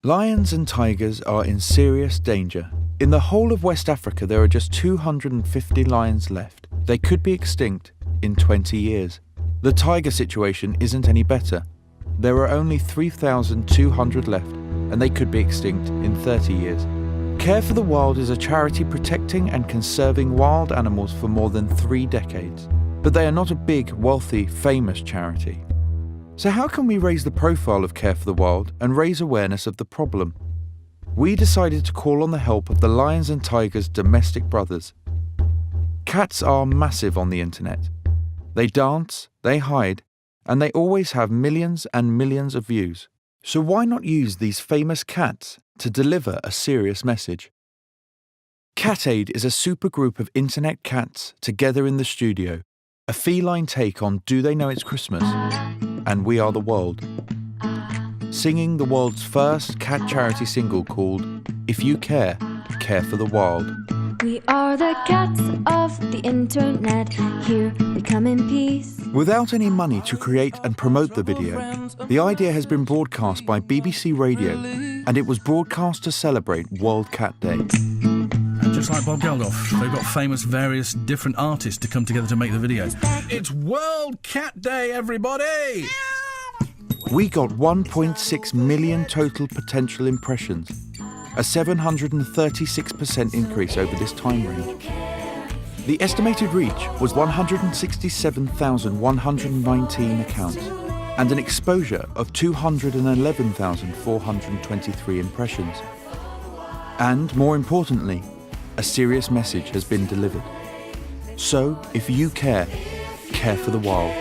Lions and tigers are in serious danger. In the whole of West Africa, there are just 250 lions left. They could be extinct in 20 years. The tiger situation isn't any better. There are only 3,200 left, and they could be extinct in 30 years. Care for the Wild is a charity protecting and conserving wild animals for more than 3 decades. But they are not a big, wealthy, famous charity. So how can we raise the profile of Care for the Wild and raise awareness of the problem? We decided to call on the help of the Lions and Tigers' domestic brothers. Cats are massive on the internet. They dance, they hide, and they always have millions and millions of views. So why not use these famous cats to deliver a serious message? Cat Aid is a supergroup of internet cats together in the studio, a feline take on Do They Know It's Christmas? And We Are the World, singing the world's first cat charity single called If You Care, Care for the Wild. We are the cats of the internet, here we come in peace. Without any money to create and promote the video, the idea has been broadcast by BBC Radio, and it was broadcast to celebrate World Cat Day. And just like Bob Geldof, they've got famous various different artists to come together to make the video. It's World Cat Day, everybody! We got 1.6 million total potential impressions, a 736% increase over this time range. The estimated reach was 167,119 accounts, and an exposure of 211,423 impressions. And, more importantly, a serious message has been delivered. So, if you care, care for the wild.